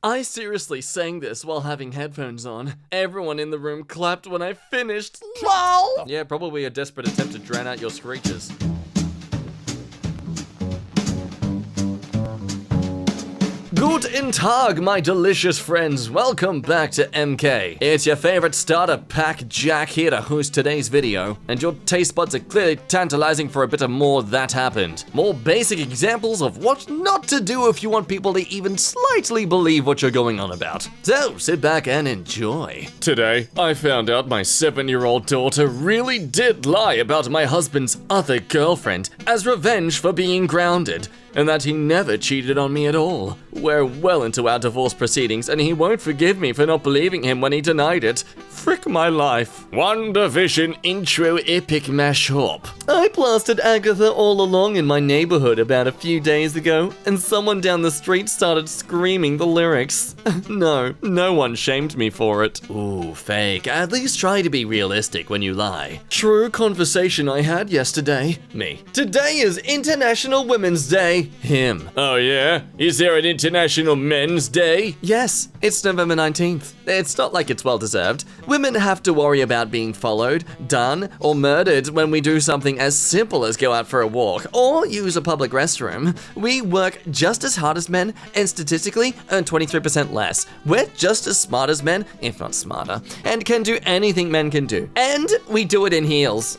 I seriously sang this while having headphones on. Everyone in the room clapped when I finished. LOL! Yeah, probably a desperate attempt to drown out your screeches. Guten Tag, my delicious friends. Welcome back to EmKay. It's your favorite starter pack Jack here to host today's video, and your taste buds are clearly tantalizing for a bit of more That Happened. More basic examples of what not to do if you want people to even slightly believe what you're going on about. So, sit back and enjoy. Today, I found out my 7-year-old daughter really did lie about my husband's other girlfriend as revenge for being grounded, and that he never cheated on me at all. We're well into our divorce proceedings, and he won't forgive me for not believing him when he denied it. Frick my life. One Division intro epic mashup. I plastered Agatha all along in my neighborhood about a few days ago, and someone down the street started screaming the lyrics. No one shamed me for it. Ooh, fake. At least try to be realistic when you lie. True conversation I had yesterday. Me. Today is International Women's Day. Him. Oh yeah? Is there an International Men's Day? Yes, it's November 19th. It's not like it's well deserved. Women have to worry about being followed, done, or murdered when we do something as simple as go out for a walk or use a public restroom. We work just as hard as men and statistically earn 23% less. We're just as smart as men, if not smarter, and can do anything men can do. And we do it in heels.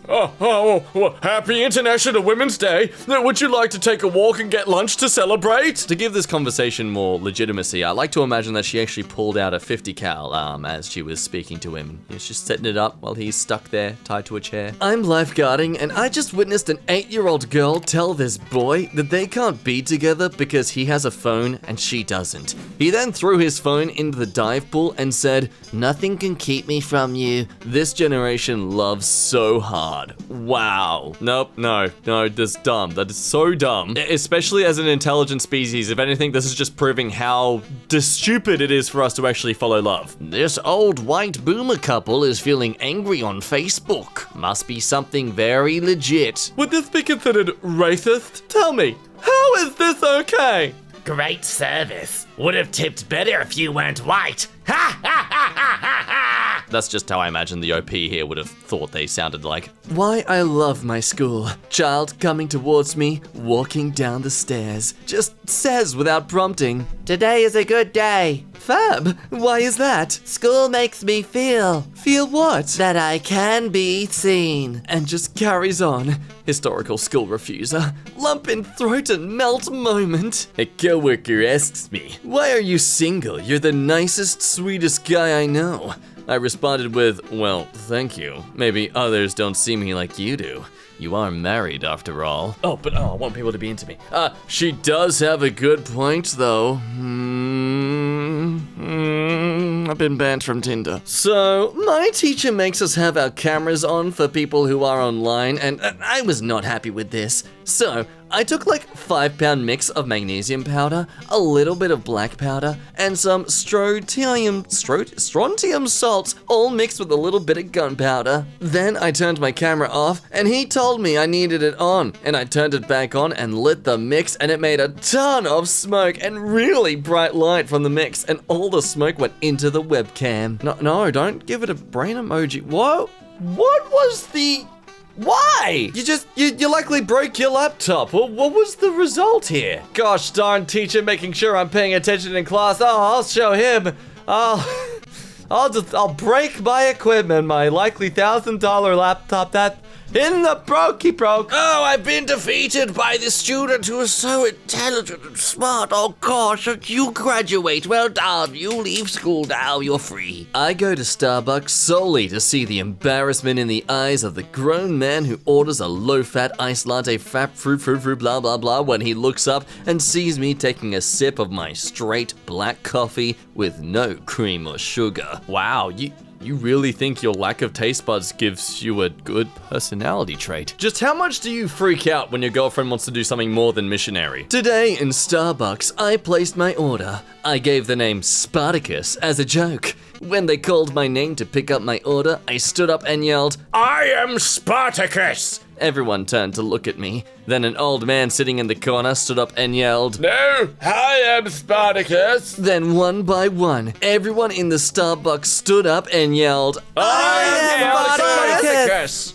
Happy International Women's Day. Would you like to take a walk and get lunch to celebrate? To give this conversation more legitimacy, I like to imagine that she actually pulled out a 50 cal as she was speaking to him. She's just setting it up while he's stuck there, tied to a chair. I'm lifeguarding, and I just witnessed an 8-year-old girl tell this boy that they can't be together because he has a phone and she doesn't. He then threw his phone into the dive pool and said, "Nothing can keep me from you." This generation loves so hard. Wow. Nope, no, that's dumb. That is so dumb. Especially as an intelligent species, if anything, this is just proving how stupid it is for us to actually follow love. This old white boomer couple is feeling angry on Facebook. Must be something very legit. Would this be considered racist? Tell me, how is this okay? Great service. Would have tipped better if you weren't white. Ha ha ha ha ha ha! That's just how I imagine the OP here would have thought they sounded like. Why I love my school. Child coming towards me, walking down the stairs. Just says without prompting, "Today is a good day." Fab, why is that? School makes me feel. Feel what? That I can be seen. And just carries on. Historical school refuser. Lump in throat and melt moment. A coworker asks me, "Why are you single? You're the nicest, sweetest guy I know." I responded with, "Well, thank you. Maybe others don't see me like you do. You are married after all." But I want people to be into me. She does have a good point though. I've been banned from Tinder. So, my teacher makes us have our cameras on for people who are online, and I was not happy with this. So, I took like 5-pound mix of magnesium powder, a little bit of black powder, and some strontium salts, all mixed with a little bit of gunpowder. Then I turned my camera off, and he told me I needed it on, and I turned it back on and lit the mix, and it made a ton of smoke and really bright light from the mix, and all the smoke went into the webcam. No, don't give it a brain emoji. What was the... Why? You likely broke your laptop. Well, what was the result here? Gosh darn teacher making sure I'm paying attention in class. I'll show him. I'll break my equipment, my likely $1,000 laptop that in the broke. Oh, I've been defeated by the student who is so intelligent and smart. Oh gosh, you graduate. Well done. You leave school now. You're free. I go to Starbucks solely to see the embarrassment in the eyes of the grown man who orders a low-fat iced latte, fat fruit, blah, blah, blah, when he looks up and sees me taking a sip of my straight black coffee with no cream or sugar. Wow, you really think your lack of taste buds gives you a good personality trait? Just how much do you freak out when your girlfriend wants to do something more than missionary? Today in Starbucks, I placed my order. I gave the name Spartacus as a joke. When they called my name to pick up my order, I stood up and yelled, I am Spartacus! Everyone turned to look at me. Then an old man sitting in the corner stood up and yelled, No, I am Spartacus! Then one by one, everyone in the Starbucks stood up and yelled, I am Spartacus!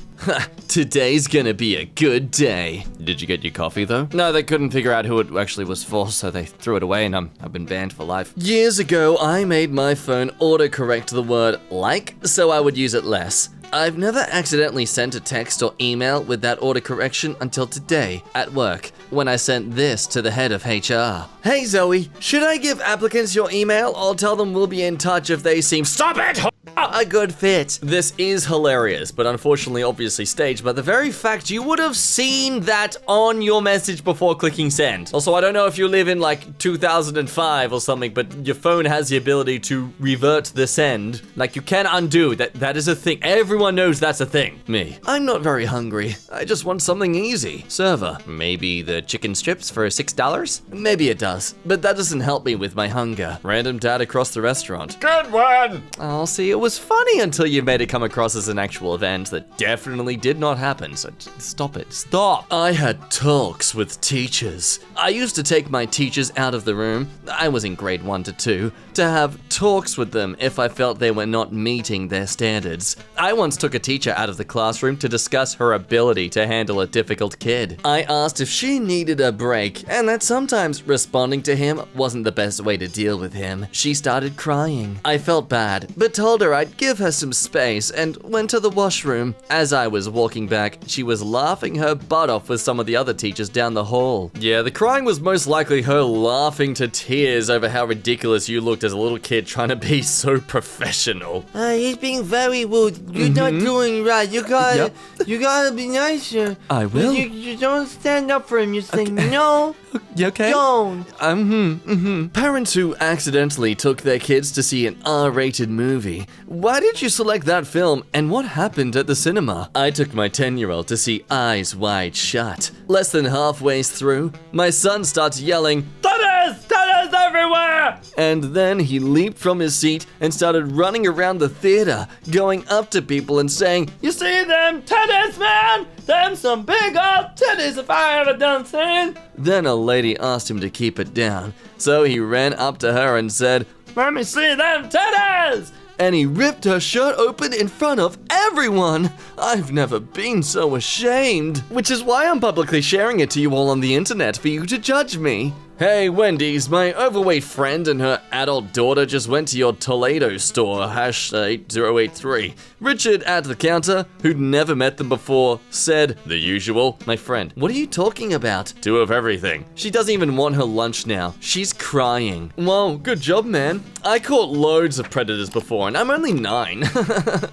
Today's gonna be a good day. Did you get your coffee though? No, they couldn't figure out who it actually was for, so they threw it away and I've been banned for life. Years ago, I made my phone autocorrect the word like, so I would use it less. I've never accidentally sent a text or email with that autocorrection until today at work, when I sent this to the head of HR. Hey Zoe, should I give applicants your email or tell them we'll be in touch if they seem Stop it! a good fit? This is hilarious, but unfortunately obviously staged by the very fact you would have seen that on your message before clicking send. Also, I don't know if you live in like 2005 or something, but your phone has the ability to revert the send. Like you can undo, that is a thing. Everyone knows that's a thing. Me. I'm not very hungry. I just want something easy. Server. Maybe the chicken strips for $6? Maybe it does, but that doesn't help me with my hunger. Random dad across the restaurant. Good one! Oh, see, it was funny until you made it come across as an actual event that definitely did not happen, so stop it. Stop! I had talks with teachers. I used to take my teachers out of the room, I was in grade 1 to 2, to have talks with them if I felt they were not meeting their standards. I once took a teacher out of the classroom to discuss her ability to handle a difficult kid. I asked if she needed a break, and that sometimes responding to him wasn't the best way to deal with him. She started crying. I felt bad, but told her I'd give her some space and went to the washroom. As I was walking back, she was laughing her butt off with some of the other teachers down the hall. Yeah, the crying was most likely her laughing to tears over how ridiculous you looked as a little kid trying to be so professional. He's being very rude. You're not doing right. You gotta be nicer. I will. You don't stand up for him. You say no. You okay? Don't. Parents who accidentally took their kids to see an R-rated movie. Why did you select that film, and what happened at the cinema? I took my 10-year-old to see Eyes Wide Shut. Less than halfway through, my son starts yelling, "Tennis! Tennis everywhere!" And then he leaped from his seat and started running around the theater, going up to people and saying, "You see them tennis, man? Them some big old titties if I ever done seen." Then a lady asked him to keep it down, so he ran up to her and said, "Let me see them titties!" And he ripped her shirt open in front of everyone. I've never been so ashamed. Which is why I'm publicly sharing it to you all on the internet for you to judge me. Hey Wendy's, my overweight friend and her adult daughter just went to your Toledo store, #8083. Richard at the counter, who'd never met them before, said, "The usual." My friend, what are you talking about? "Two of everything." She doesn't even want her lunch now. She's crying. Whoa, good job, man. I caught loads of predators before and I'm only 9.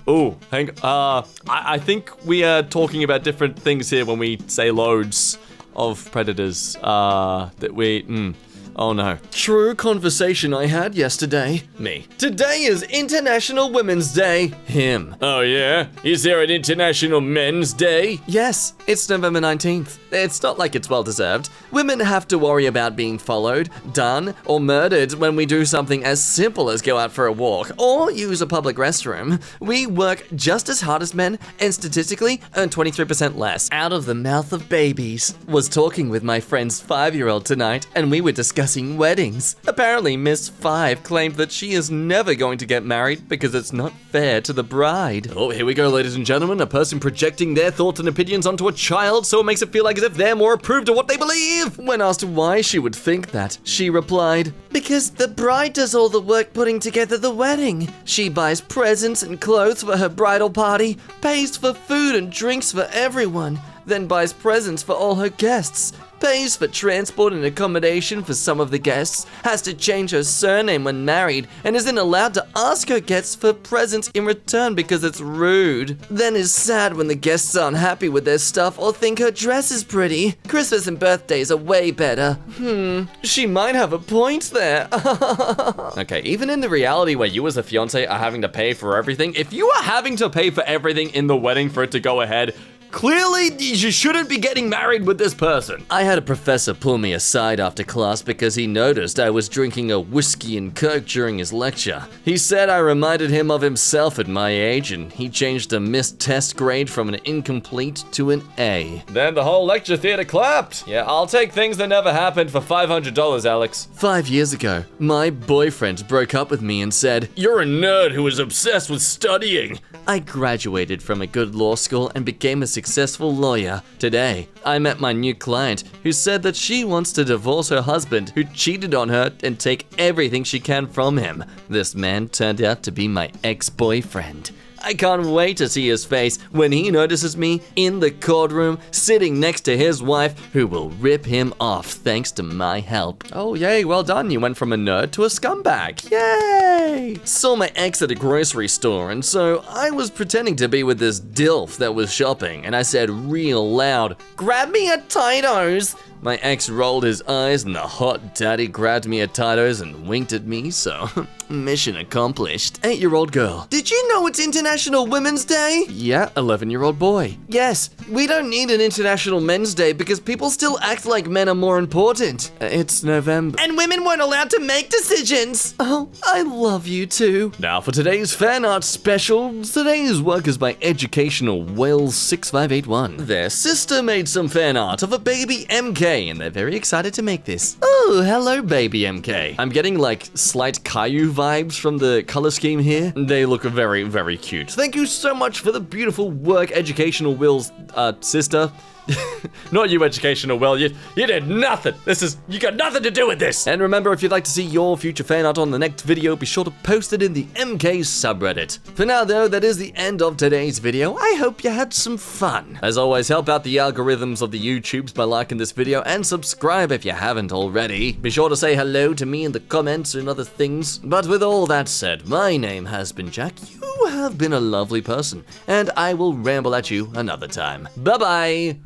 Ooh, I think we are talking about different things here when we say loads of predators, oh no. True conversation I had yesterday. Me. Today is International Women's Day. Him. Oh yeah? Is there an International Men's Day? Yes, it's November 19th. It's not like it's well deserved. Women have to worry about being followed, done, or murdered when we do something as simple as go out for a walk or use a public restroom. We work just as hard as men and statistically earn 23% less. Out of the mouth of babies. Was talking with my friend's 5-year-old tonight and we were discussing weddings. Apparently, Miss 5 claimed that she is never going to get married because it's not fair to the bride. Oh, here we go, ladies and gentlemen. A person projecting their thoughts and opinions onto a child so it makes it feel like as if they're more approved of what they believe. When asked why she would think that, she replied, "Because the bride does all the work putting together the wedding. She buys presents and clothes for her bridal party, pays for food and drinks for everyone, then buys presents for all her guests, pays for transport and accommodation for some of the guests, has to change her surname when married, and isn't allowed to ask her guests for presents in return because it's rude. Then is sad when the guests aren't happy with their stuff or think her dress is pretty. Christmas and birthdays are way better." She might have a point there. Okay, even in the reality where you as a fiance are having to pay for everything, if you are having to pay for everything in the wedding for it to go ahead, Clearly, you shouldn't be getting married with this person. I had a professor pull me aside after class because he noticed I was drinking a whiskey and coke during his lecture. He said I reminded him of himself at my age, and he changed a missed test grade from an incomplete to an A. Then the whole lecture theater clapped. Yeah, I'll take things that never happened for $500, Alex. 5 years ago, my boyfriend broke up with me and said, "You're a nerd who is obsessed with studying." I graduated from a good law school and became a successful lawyer. Today, I met my new client who said that she wants to divorce her husband who cheated on her and take everything she can from him. This man turned out to be my ex-boyfriend. I can't wait to see his face when he notices me in the courtroom sitting next to his wife who will rip him off thanks to my help. Oh yay, well done, you went from a nerd to a scumbag. Yay! Saw my ex at a grocery store, and so I was pretending to be with this dilf that was shopping, and I said real loud, "Grab me a Tito's." My ex rolled his eyes and the hot daddy grabbed me a Tito's and winked at me, so mission accomplished. 8-year-old girl. Did you know it's International Women's Day? Yeah, 11-year-old boy. Yes, we don't need an International Men's Day because people still act like men are more important. It's November. And women weren't allowed to make decisions. Oh, I love you too. Now for today's fan art special, today's work is by Educational Wales 6581. Their sister made some fan art of a baby EmKay, and they're very excited to make this. Oh, hello, baby EmKay. I'm getting like slight Caillou vibes from the color scheme here. They look very, very cute. Thank you so much for the beautiful work, Educational Will's sister. Not you, Educational Will. You did nothing. You got nothing to do with this. And remember, if you'd like to see your future fan art on the next video, be sure to post it in the EmKay subreddit. For now, though, that is the end of today's video. I hope you had some fun. As always, help out the algorithms of the YouTubes by liking this video and subscribe if you haven't already. Be sure to say hello to me in the comments and other things. But with all that said, my name has been Jack. You have been a lovely person, and I will ramble at you another time. Bye-bye.